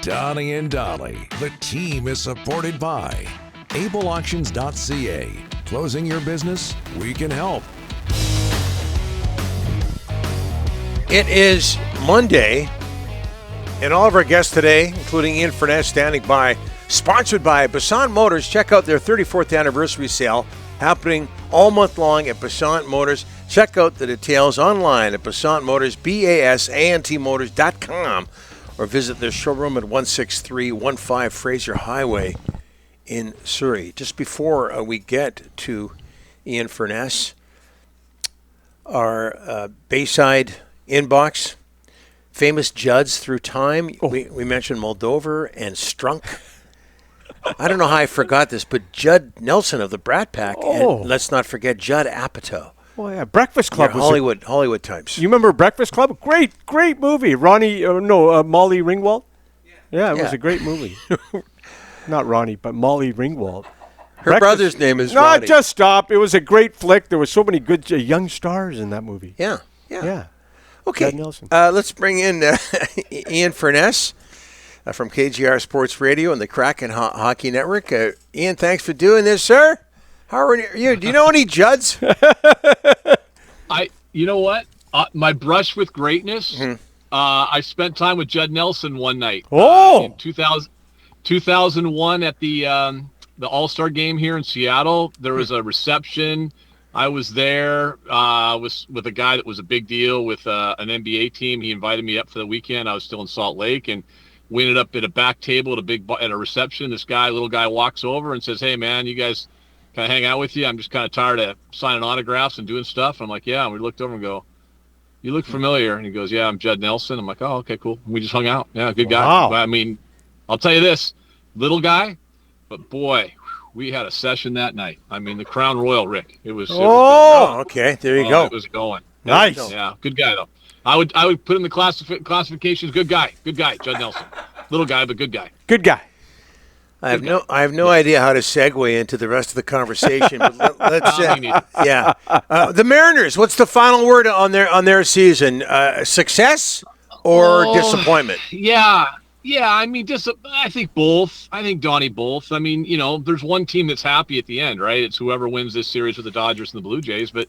Donnie and Dolly. The team is supported by ableauctions.ca. Closing your business? We can help. It is Monday, and all of our guests today, including Ian Furness, standing by, sponsored by Basant Motors. Check out their 34th anniversary sale happening all month long at Basant Motors. Check out the details online at Basant Motors, BASANTmotors.com, or visit their showroom at 16315 Fraser Highway in Surrey. Just before we get to Ian Furness, our Bayside inbox, famous Judds through time. Oh. We mentioned Moldover and Strunk. I don't know how I forgot this, but Judd Nelson of the Brat Pack, and let's not forget Judd Apatow. Oh yeah, Breakfast Club was Hollywood times. You remember Breakfast Club? Great movie. Molly Ringwald. Yeah, it was a great movie. Not Ronnie, but Molly Ringwald. Her brother's name is Ronnie. No, just stop. It was a great flick. There were so many good young stars in that movie. Yeah. Okay, Nelson. Let's bring in Ian Furness from KGR Sports Radio and the Kraken Hockey Network. Ian, thanks for doing this, sir. How are you? Do you know any Judds? You know what? My brush with greatness. Mm-hmm. I spent time with Judd Nelson one night. In 2001 at the All-Star game here in Seattle. There was a reception. I was there with a guy that was a big deal with an NBA team. He invited me up for the weekend. I was still in Salt Lake, and we ended up at a back table at a reception. This little guy walks over and says, "Hey, man, you guys kind of hang out with you? I'm just kind of tired of signing autographs and doing stuff." I'm like, "Yeah." And we looked over and go, "You look familiar." And he goes, "Yeah, I'm Judd Nelson." I'm like, "Oh, okay, cool." And we just hung out. Yeah, good guy. Wow. I mean, I'll tell you this, little guy, but boy, we had a session that night. I mean, the Crown Royal, Rick. It was okay. There you go. It was going. Nice. Yeah, good guy though. I would put in the classifications. Good guy, Judd Nelson. Little guy, but good guy. Good guy. I have no idea how to segue into the rest of the conversation. But let's the Mariners. What's the final word on their season? Success or disappointment? Yeah. I mean, I think both. I think Donnie both. I mean, there's one team that's happy at the end, right? It's whoever wins this series with the Dodgers and the Blue Jays. But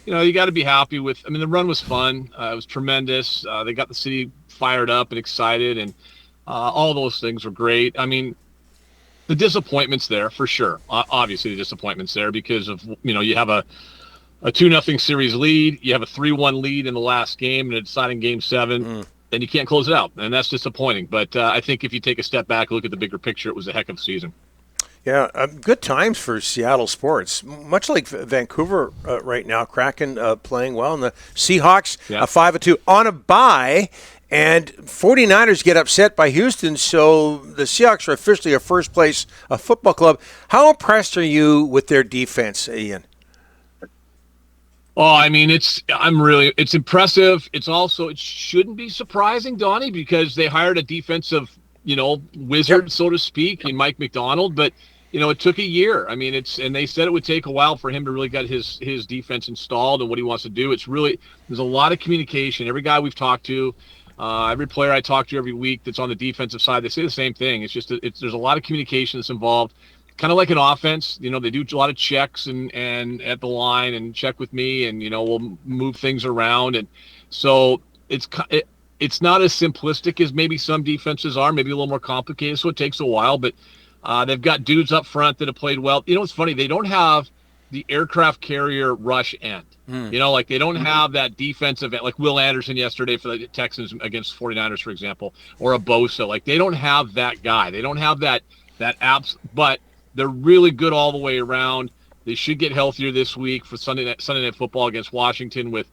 you got to be happy with. I mean, the run was fun. It was tremendous. They got the city fired up and excited, and all those things were great. I mean, the disappointment's there for sure. Obviously, the disappointment's there because of you have a 2-0 series lead, you have a 3-1 lead in the last game, and a deciding Game 7. And you can't close it out, and that's disappointing. But I think if you take a step back, look at the bigger picture, it was a heck of a season. Yeah, good times for Seattle sports. Much like Vancouver right now, Kraken playing well, and the Seahawks 5-2 on a bye, and 49ers get upset by Houston, so the Seahawks are officially a first-place football club. How impressed are you with their defense, Ian? Oh, I mean, it's impressive. It's also, it shouldn't be surprising, Donnie, because they hired a defensive, wizard, so to speak, in Mike McDonald. But, it took a year. I mean, and they said it would take a while for him to really get his defense installed and what he wants to do. It's really, there's a lot of communication. Every guy we've talked to, every player I talk to every week that's on the defensive side, they say the same thing. It's just, there's a lot of communication that's involved. Kind of like an offense, they do a lot of checks and at the line and check with me, and we'll move things around, and so it's not as simplistic as maybe some defenses are, maybe a little more complicated, so it takes a while. But they've got dudes up front that have played well. It's funny, they don't have the aircraft carrier rush end. Like they don't have that defensive end, like Will Anderson yesterday for the Texans against 49ers, for example, or a Bosa. Like they don't have that guy. They don't have that apps, but they're really good all the way around. They should get healthier this week for Sunday Night Football against Washington. With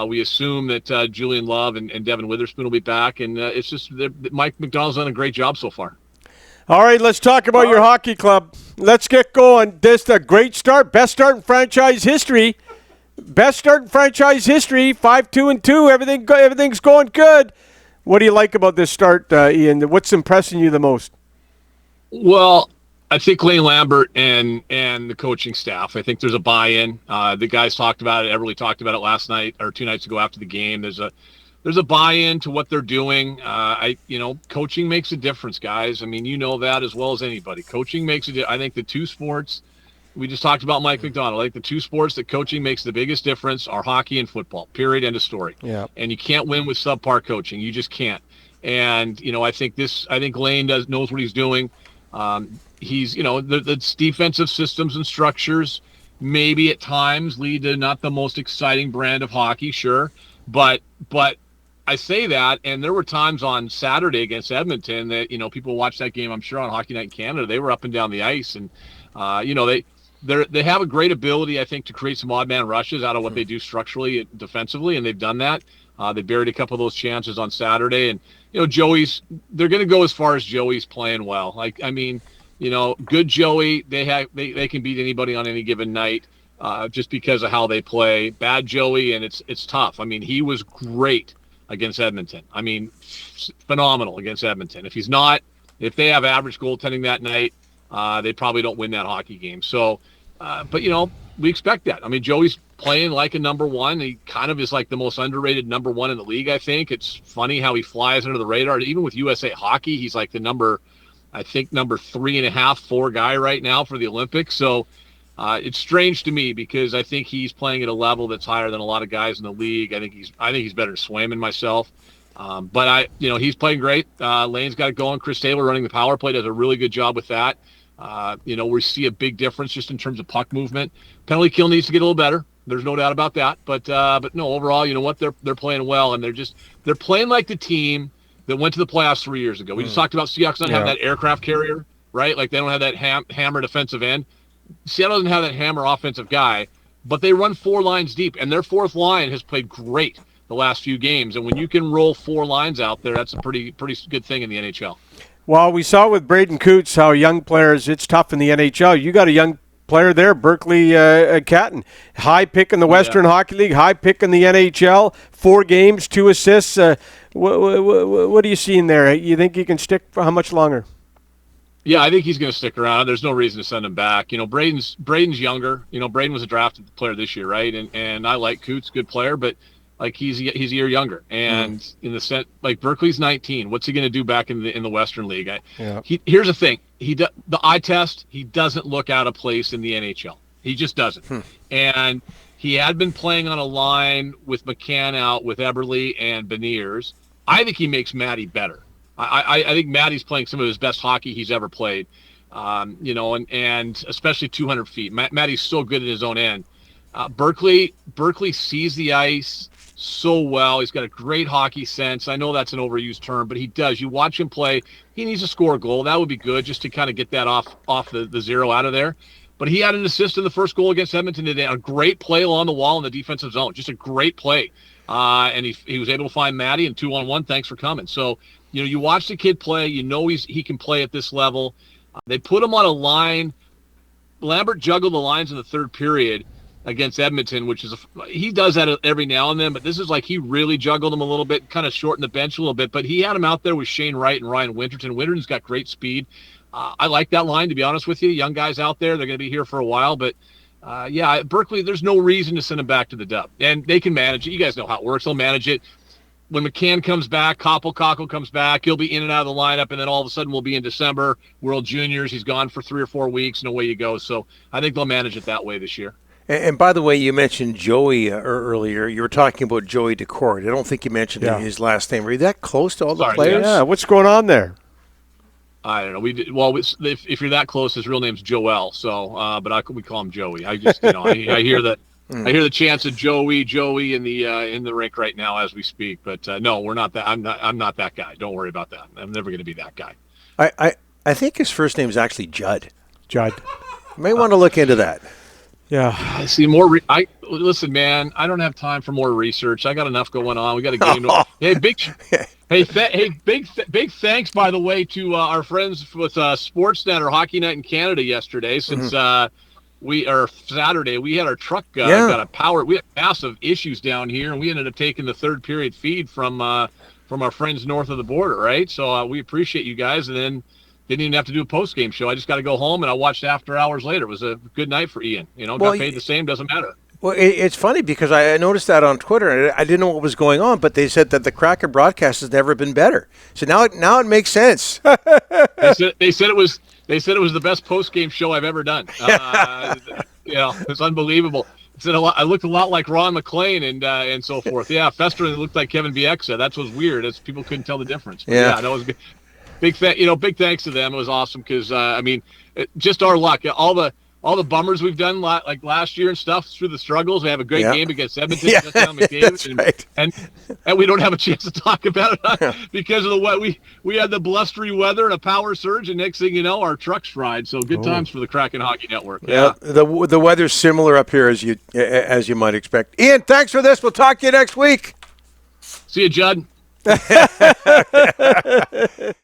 we assume that Julian Love and Devin Witherspoon will be back, and it's just Mike McDonald's done a great job so far. All right, let's talk about your hockey club. Let's get going. This is a great start, best start in franchise history. 5-2-2. Everything's going good. What do you like about this start, Ian? What's impressing you the most? Well, I think Lane Lambert and the coaching staff, I think there's a buy-in. The guys talked about it. Everly talked about it last night or 2 nights ago after the game. There's a there's a buy-in to what they're doing. Coaching makes a difference, guys. I mean, you know that as well as anybody. Coaching makes a difference. I think the two sports we just talked about Mike McDonald. Like the two sports that coaching makes the biggest difference are hockey and football. Period. End of story. Yeah. And you can't win with subpar coaching. You just can't. And I think Lane knows what he's doing. He's the defensive systems and structures maybe at times lead to not the most exciting brand of hockey, sure, but I say that, and there were times on Saturday against Edmonton that people watched that game. I'm sure on Hockey Night in Canada, they were up and down the ice, and they have a great ability, I think, to create some odd man rushes out of what they do structurally, defensively, and they've done that. They buried a couple of those chances on Saturday, and they're going to go as far as Joey's playing well. Good Joey, they can beat anybody on any given night, just because of how they play. Bad Joey, and it's tough. I mean, he was great against Edmonton. I mean, phenomenal against Edmonton. If they have average goaltending that night, they probably don't win that hockey game. So, but we expect that. I mean, Joey's playing like a number one. He kind of is like the most underrated number one in the league, I think. It's funny how he flies under the radar. Even with USA Hockey, he's like the number 3.5, 4 guy right now for the Olympics. So it's strange to me because I think he's playing at a level that's higher than a lot of guys in the league. I think he's better than Swayman myself. But he's playing great. Lane's got it going. Chris Taylor running the power play does a really good job with that. We see a big difference just in terms of puck movement. Penalty kill needs to get a little better. There's no doubt about that. But no, overall, you know what? They're playing well, and they're playing like the team that went to the playoffs 3 years ago. We just talked about Seahawks not having that aircraft carrier, right? Like they don't have that hammer defensive end. Seattle doesn't have that hammer offensive guy, but they run 4 lines deep, and their fourth line has played great the last few games. And when you can roll 4 lines out there, that's a pretty good thing in the NHL. Well, we saw with Braden Coots how young players, it's tough in the NHL. You got a young player there, Berkeley Catton. High pick in the Western Hockey League, high pick in the NHL, 4 games, 2 assists. What are you seeing there? You think he can stick for how much longer? Yeah, I think he's going to stick around. There's no reason to send him back. Braden's younger. Braden was a drafted player this year, right? And I like Coots, good player, but like he's a year younger. And in the sense, like Berkeley's 19. What's he going to do back in the Western League? Here's the thing. The eye test, he doesn't look out of place in the NHL. He just doesn't. And he had been playing on a line with McCann out, with Eberle and Beniers. I think he makes Matty better. I think Matty's playing some of his best hockey he's ever played, and especially 200 feet. Matty's so good at his own end. Berkeley sees the ice so well. He's got a great hockey sense. I know that's an overused term, but he does. You watch him play. He needs to score a goal. That would be good just to kind of get that off the zero out of there. But he had an assist in the first goal against Edmonton today. A great play along the wall in the defensive zone. Just a great play. And he was able to find Matty and 2-on-1. Thanks for coming. So, you watch the kid play. He can play at this level. They put him on a line. Lambert juggled the lines in the third period against Edmonton, which is he does that every now and then. But this is like he really juggled him a little bit, kind of shortened the bench a little bit. But he had him out there with Shane Wright and Ryan Winterton. Winterton's got great speed. I like that line, to be honest with you. Young guys out there, they're going to be here for a while. But, Berkeley, there's no reason to send him back to the Dub. And they can manage it. You guys know how it works. They'll manage it. When McCann comes back, Cockle comes back, he'll be in and out of the lineup, and then all of a sudden we'll be in December, World Juniors. He's gone for 3 or 4 weeks, and away you go. So I think they'll manage it that way this year. And by the way, you mentioned Joey earlier. You were talking about Joey Decourt. I don't think you mentioned his last name. Were you that close to all the players? Yeah, what's going on there? I don't know. If you're that close, his real name's Joel. So, but we call him Joey. I just, I hear that. I hear the chants of Joey in the rink right now as we speak. But no, we're not that. I'm not that guy. Don't worry about that. I'm never going to be that guy. I think his first name is actually Judd. Judd. You may want to look into that. Yeah. I see more. Listen, man. I don't have time for more research. I got enough going on. We got a game. Big thanks, by the way, to our friends with Sportsnet or Hockey Night in Canada yesterday. Since Saturday, we had our truck got a power. We had massive issues down here, and we ended up taking the third period feed from our friends north of the border. Right, so we appreciate you guys, and then didn't even have to do a post game show. I just got to go home, and I watched After Hours later. It was a good night for Ian. Got paid the same, doesn't matter. Well, it's funny because I noticed that on Twitter, and I didn't know what was going on, but they said that the Kraken broadcast has never been better. So now it makes sense. They said it was the best post-game show I've ever done. It's unbelievable. I looked a lot like Ron McLean and so forth. Yeah, Fester looked like Kevin Bieksa. That's what's weird. People couldn't tell the difference. But yeah, that was good. Big thanks to them. It was awesome because just our luck. All the bummers we've done like last year and stuff through the struggles. We have a great game against Edmonton. That's right. And we don't have a chance to talk about it because of the we had the blustery weather and a power surge, and next thing you know, our trucks fried. So good times for the Kraken Hockey Network. Yeah, the weather's similar up here as you might expect. Ian, thanks for this. We'll talk to you next week. See you, Judd.